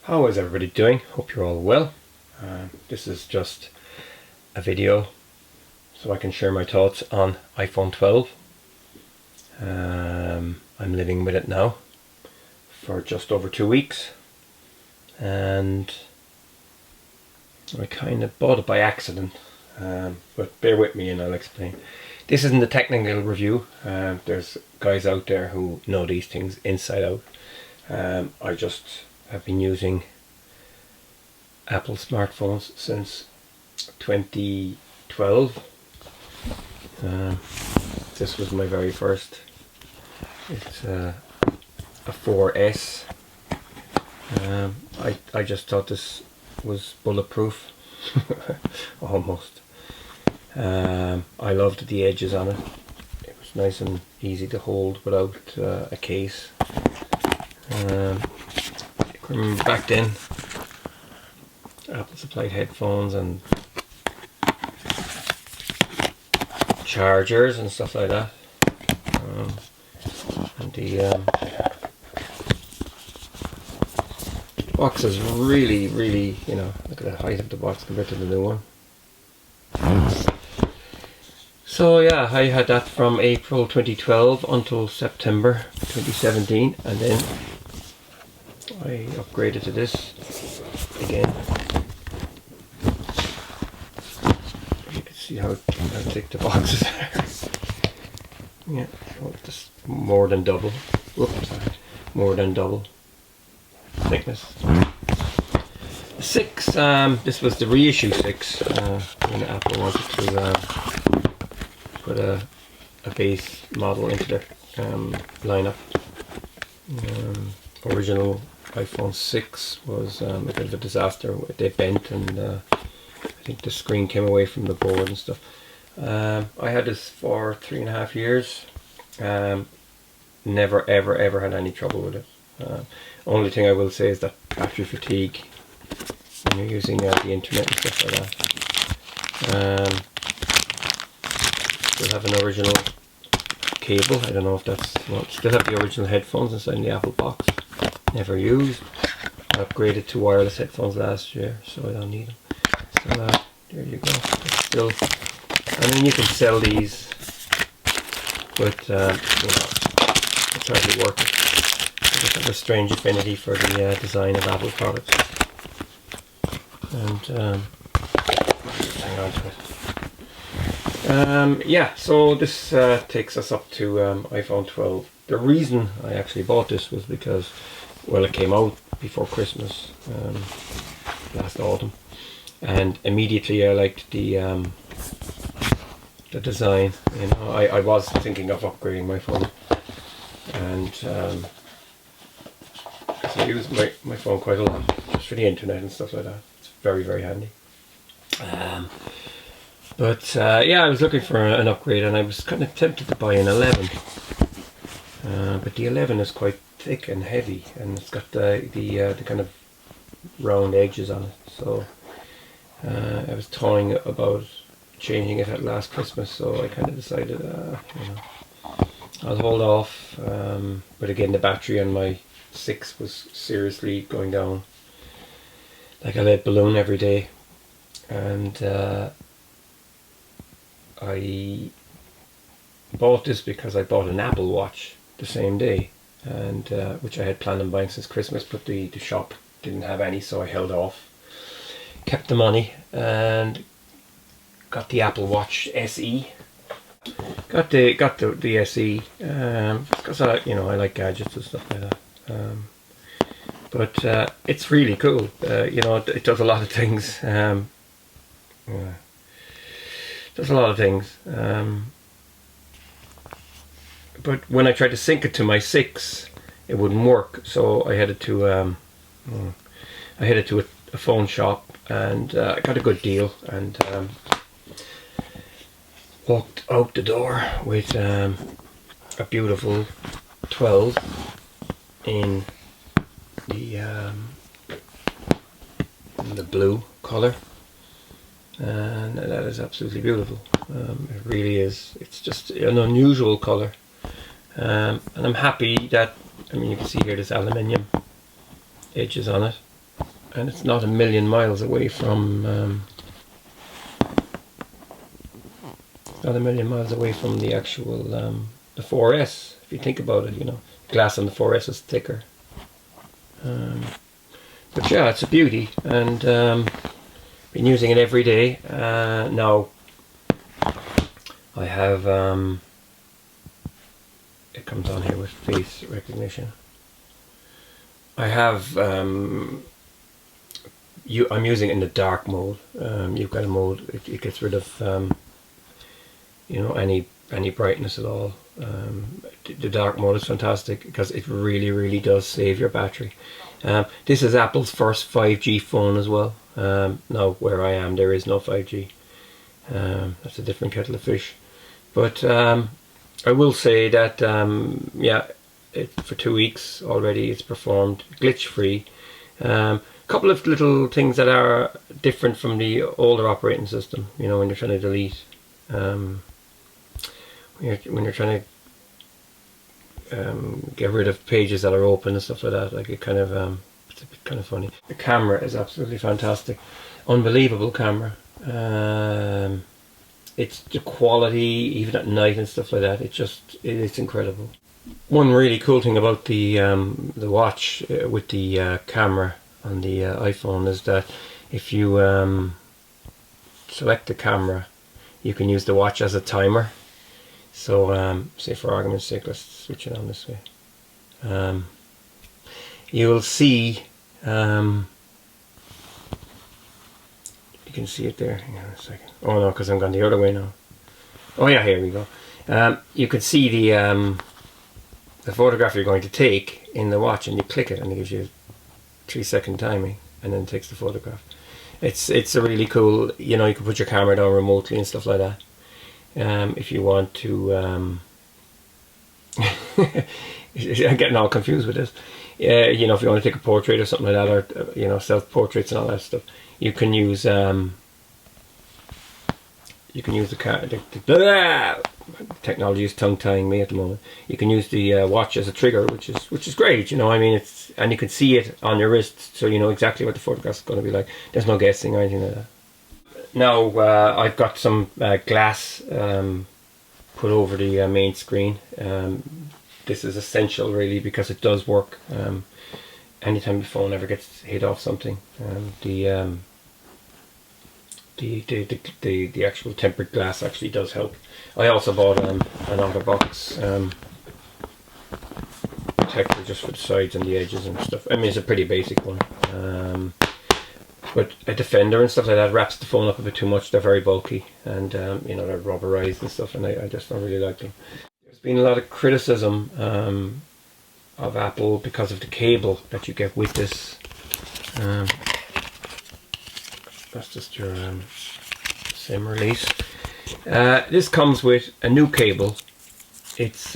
How is everybody doing? Hope you're all well. This is just a video so I can share my thoughts on iPhone 12. I'm living with it now for just over 2 weeks, and I kind of bought it by accident, but bear with me and I'll explain. This isn't a technical review. There's guys out there who know these things inside out. I just have been using Apple smartphones since 2012. This was my very first. It's a 4S. I just thought this was bulletproof. Almost. I loved the edges on it. It was nice and easy to hold without a case. Back then, Apple supplied headphones and chargers and stuff like that. And the box is really, look at the height of the box compared to the new one. So yeah, I had that from April 2012 until September 2017, and then I upgraded to this again. You can see how thick the boxes are. Yeah, oh, just more than double. Whoops, sorry. More than double thickness. 6. This was the reissue 6. When Apple wanted to put a base model into their lineup. Original iPhone 6 was a bit of a disaster. They bent, and I think the screen came away from the board and stuff. I had this for 3.5 years. Never ever had any trouble with it. Only thing I will say is that battery fatigue when you're using the internet and stuff like that. Still have an original cable. I don't know if that's still have the original headphones inside the Apple box. Never used. I upgraded to wireless headphones last year, so I don't need them. So there you go. It's still, I mean, you can sell these, but it's hardly worth it. I just have a strange affinity for the design of Apple products, and hang on to it. Yeah, so this takes us up to iPhone 12. The reason I actually bought this was because, well, it came out before Christmas last autumn, and immediately I liked the design. You know, I was thinking of upgrading my phone, and I use my phone quite a lot just for the internet and stuff like that. It's very handy. But yeah, I was looking for an upgrade, and I was kind of tempted to buy an 11. But the 11 is quite thick and heavy, and it's got the kind of round edges on it. So I was toying about changing it at last Christmas, so I kind of decided, I'll hold off. But again, the battery on my 6 was seriously going down like a lead balloon every day, and I bought this because I bought an Apple Watch the same day, and which I had planned on buying since Christmas, but the shop didn't have any, so I held off, kept the money, and got the Apple Watch SE. Got the SE because I like gadgets and stuff like that. But it's really cool. It does a lot of things. Does a lot of things. But when I tried to sync it to my 6, it wouldn't work. So I headed to a phone shop, and I got a good deal, and walked out the door with a beautiful 12 in the blue color, and that is absolutely beautiful. It really is. It's just an unusual color, and I'm happy that, I mean, you can see here there's aluminium edges on it, and it's not a million miles away from not a million miles away from the actual the 4S. If you think about it, you know, glass on the 4S is thicker. But yeah, it's a beauty, and been using it every day. Now I have it comes on here with face recognition. I have I'm using it in the dark mode. You've got a mode, it gets rid of you know, any brightness at all. The dark mode is fantastic because it really does save your battery. This is Apple's first 5G phone as well. Now where I am there is no 5G. That's a different kettle of fish. But I will say that yeah, for 2 weeks already it's performed glitch free. Couple of little things that are different from the older operating system, you know, when you're trying to delete when you're trying to get rid of pages that are open and stuff like that. Like it kind of it's a bit kind of funny. The camera is absolutely fantastic, unbelievable camera. It's the quality even at night and stuff like that. It's incredible. One really cool thing about the watch with the camera on the iPhone is that if you select the camera, you can use the watch as a timer. So say for argument's sake, let's switch it on this way. You will see, you can see it there. Hang on a second. Oh no, because I'm going the other way now. Oh yeah, here we go. You can see the photograph you're going to take in the watch, and you click it and it gives you 3-second timing, and then it takes the photograph. It's a really cool, you know, you can put your camera down remotely and stuff like that. If you want to I'm getting all confused with this. You know, if you want to take a portrait or something like that, or you know, self-portraits and all that stuff, you can use the technology is tongue-tying me at the moment. You can use the watch as a trigger, which is great. You know, I mean, and you can see it on your wrist, so you know exactly what the photograph is going to be like. There's no guessing or anything like that. Now I've got some glass put over the main screen. This is essential really because it does work anytime the phone ever gets hit off something. The actual tempered glass actually does help. I also bought an out-of-box protector just for the sides and the edges and stuff. I mean, it's a pretty basic one. But a Defender and stuff like that wraps the phone up a bit too much. They're very bulky, and you know, they're rubberized and stuff, and I just don't really like them. There's been a lot of criticism of Apple because of the cable that you get with this. That's just your SIM release. This comes with a new cable. It's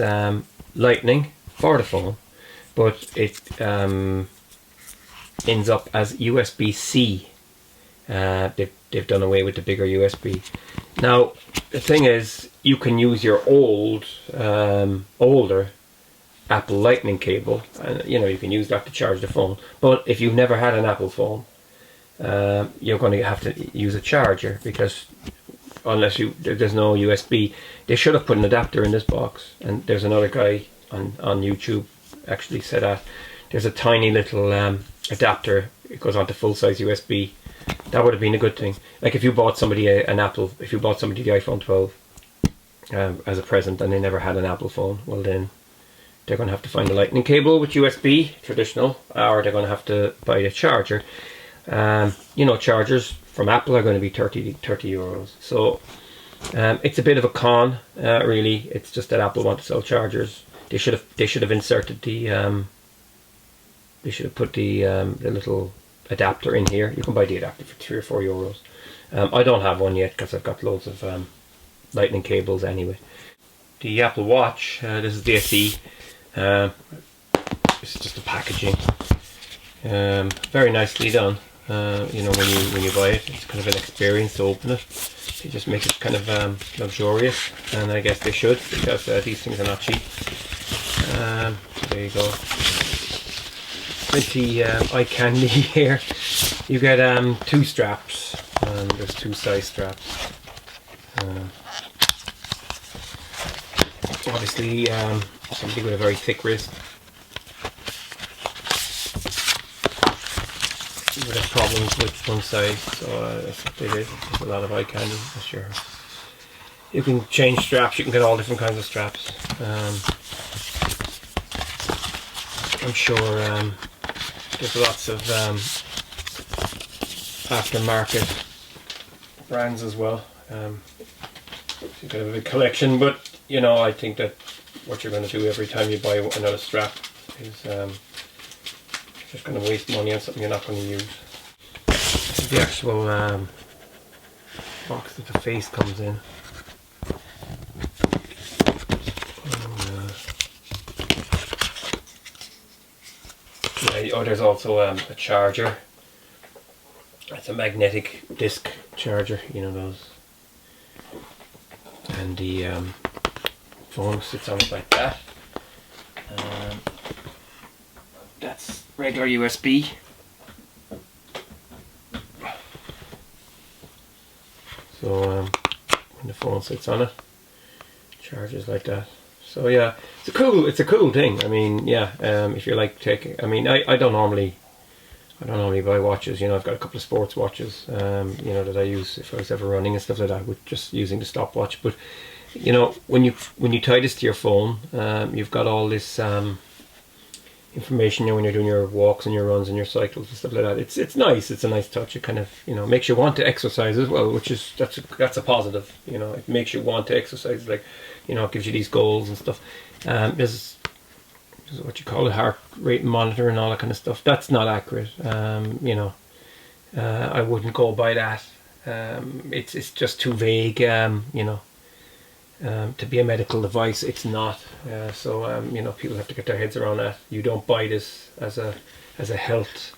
Lightning for the phone, but it ends up as USB-C. They've done away with the bigger USB. Now the thing is, you can use your older Apple Lightning cable, and you know, you can use that to charge the phone. But if you've never had an Apple phone, you're going to have to use a charger, because unless there's no USB. They should have put an adapter in this box, and there's another guy on YouTube actually said that there's a tiny little adapter. It goes onto full-size USB. That would have been a good thing. Like if you bought somebody if you bought somebody the iPhone 12 as a present and they never had an Apple phone, well then they're going to have to find a Lightning cable with USB, traditional, or they're going to have to buy the charger. You know, chargers from Apple are going to be 30 euros. So it's a bit of a con, really. It's just that Apple want to sell chargers. They should have inserted the they should have put the little adapter in here. You can buy the adapter for 3 or 4 euros. I don't have one yet because I've got loads of Lightning cables anyway. The Apple Watch, this is the SE. This is just the packaging. Very nicely done. You know, when you buy it, it's kind of an experience to open it. They just make it kind of luxurious, and I guess they should, because these things are not cheap. So there you go. 20 eye candy here. You get 2 straps. There's 2 size straps. Obviously, somebody with a very thick wrist would have problems with one side, so that's what they did. There's a lot of eye candy. Sure, you can change straps. You can get all different kinds of straps. I'm sure there's lots of aftermarket brands as well. You can have a big collection, but you know, I think that what you're going to do every time you buy another strap is just going to waste money on something you're not going to use. This is the actual box that the face comes in. Oh, there's also a charger. It's a magnetic disc charger, you know those. And the phone sits on it like that. That's regular USB. So when the phone sits on it, charges like that. So yeah, it's a cool thing. I mean, yeah, if you like taking, I mean, I don't normally buy watches. You know, I've got a couple of sports watches, you know, that I use if I was ever running and stuff like that, with just using the stopwatch. But you know, when you tie this to your phone, you've got all this information, you know, when you're doing your walks and your runs and your cycles and stuff like that. It's nice. It's a nice touch. It kind of, you know, makes you want to exercise as well, which is that's a positive. You know, it makes you want to exercise. Like, you know, it gives you these goals and stuff. There's what you call it, heart rate monitor and all that kind of stuff. That's not accurate. You know, I wouldn't go by that. It's just too vague. You know, to be a medical device, it's not. So you know, people have to get their heads around that. You don't buy this as a health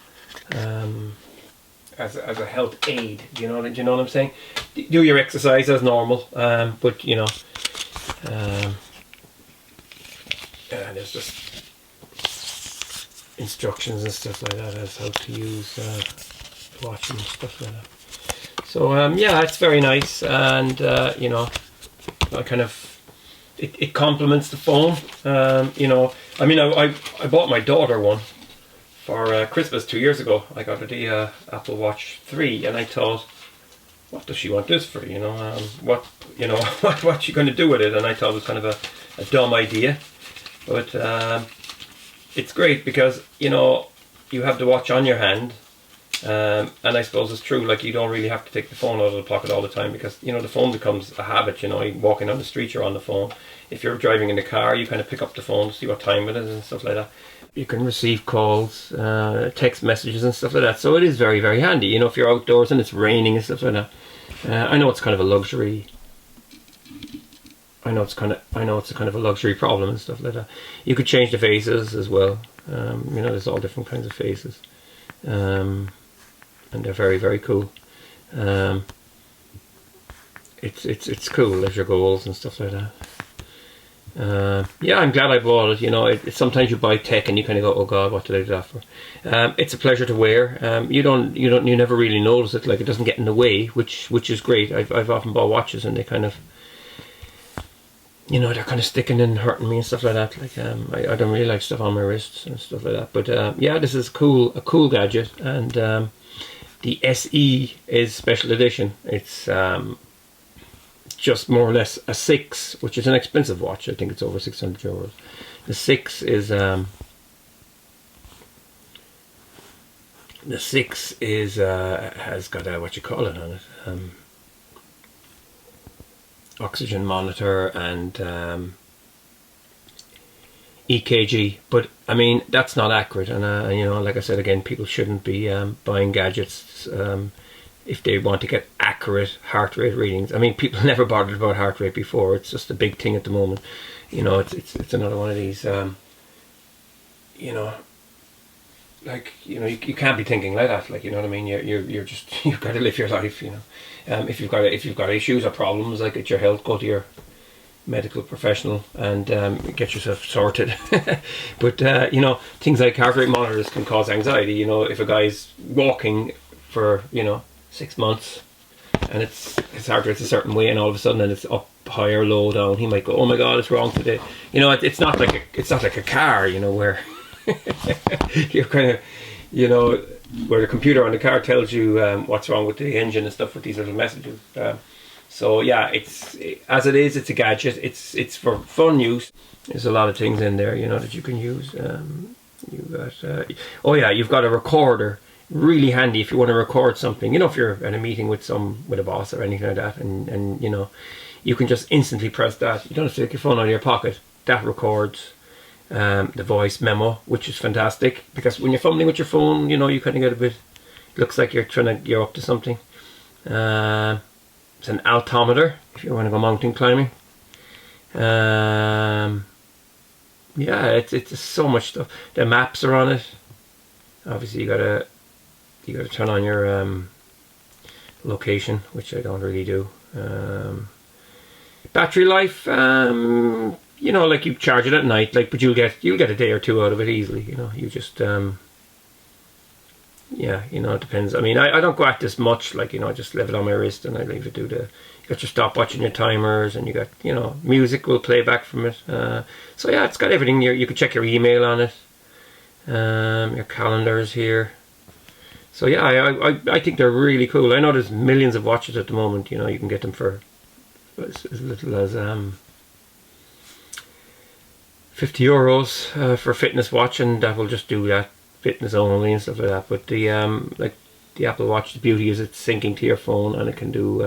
as a health aid. Do you know what I'm saying? Do your exercise as normal, but you know, there's just instructions and stuff like that as how to use the watch and stuff like that. So yeah, it's very nice, and you know, I kind of it complements the phone. You know, I mean, I bought my daughter one for Christmas 2 years ago. I got her the Apple Watch 3, and I thought, what does she want this for? You know, what you know, what's she going to do with it? And I thought it was kind of a dumb idea, but it's great because, you know, you have the watch on your hand, and I suppose it's true, like, you don't really have to take the phone out of the pocket all the time, because, you know, the phone becomes a habit. You know, walking on the street, you're on the phone. If you're driving in the car, you kind of pick up the phone to see what time it is and stuff like that. You can receive calls, text messages and stuff like that, so it is very, very handy. You know, if you're outdoors and it's raining and stuff like that. I know it's kind of a luxury. I know it's kind of a luxury problem and stuff like that. You could change the faces as well. You know, there's all different kinds of faces, and they're very, very cool. It's cool. There's your goals and stuff like that. Yeah, I'm glad I bought it. You know, sometimes you buy tech and you kind of go, oh God, what did I do that for? It's a pleasure to wear. You never really notice it. Like, it doesn't get in the way, which is great. I've often bought watches and they kind of, you know, they're kind of sticking and hurting me and stuff like that. Like, I don't really like stuff on my wrists and stuff like that. But yeah, this is a cool gadget, and the SE is special edition. It's just more or less a 6, which is an expensive watch. I think it's over 600 euros. The 6 is has got a, what you call it on it, oxygen monitor and EKG, but I mean, that's not accurate. And you know, like I said again, people shouldn't be buying gadgets if they want to get accurate heart rate readings. I mean, people never bothered about heart rate before. It's just a big thing at the moment. You know, it's another one of these. You know, like, you know, you can't be thinking like that. Like, you know what I mean? You're just, you've got to live your life. You know, if you've got issues or problems like at your health, go to medical professional and get yourself sorted. But you know, things like heart rate monitors can cause anxiety. You know, if a guy's walking for 6 months and his heart rate's a certain way, and all of a sudden then it's up high or low down, he might go, "Oh my God, it's wrong today." You know, it's not like a car. You know, where you're kind of, where the computer on the car tells you what's wrong with the engine and stuff with these little messages. So yeah, it's a gadget. It's for fun use. There's a lot of things in there, that you can use. You've got a recorder, really handy if you want to record something. If you're in a meeting with a boss or anything like that, and you can just instantly press that. You don't have to take your phone out of your pocket. That records the voice memo, which is fantastic, because when you're fumbling with your phone, you kind of get a bit. Looks like you're up to something. It's an altimeter if you want to go mountain climbing. It's so much stuff. The maps are on it. Obviously, you gotta turn on your location, which I don't really do. Battery life, like you charge it at night, but you'll get a day or two out of it easily. You just it depends. I mean, I don't go at this much. I just leave it on my wrist and I leave it you got your stopwatch and your timers, and you got music will play back from it. So yeah, it's got everything. You can check your email on it. Your calendars here. So yeah, I think they're really cool. I know there's millions of watches at the moment. You can get them for as little as €50 for a fitness watch, and that will just do that, fitness only and stuff like that. But the Apple Watch, the beauty is it's syncing to your phone, and it can do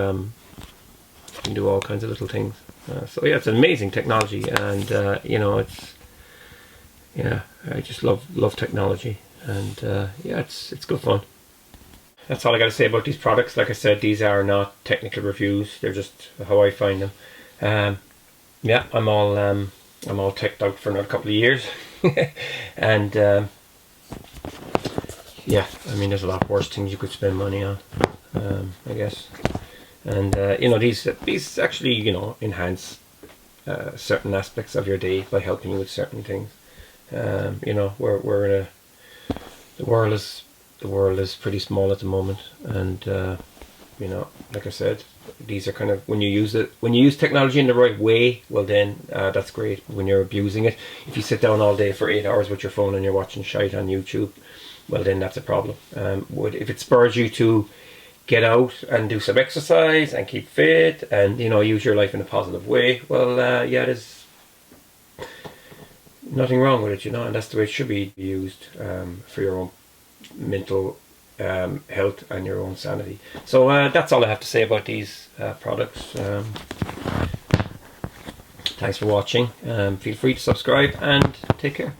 all kinds of little things. So yeah, it's an amazing technology, and I just love technology, and it's good fun. That's all I got to say about these products. Like I said, these are not technical reviews; they're just how I find them. I'm all teched out for another couple of years, and I mean, there's a lot worse things you could spend money on, I guess. And these actually enhance certain aspects of your day by helping you with certain things. We're in the world is pretty small at the moment, and like I said, these are kind of, when you use technology in the right way, well then that's great. When you're abusing it, if you sit down all day for 8 hours with your phone and you're watching shite on YouTube, well then that's a problem. If it spurs you to get out and do some exercise and keep fit and use your life in a positive way, well there's nothing wrong with it, and that's the way it should be used, for your own mental health and your own sanity. So that's all I have to say about these products. Thanks for watching. Feel free to subscribe and take care.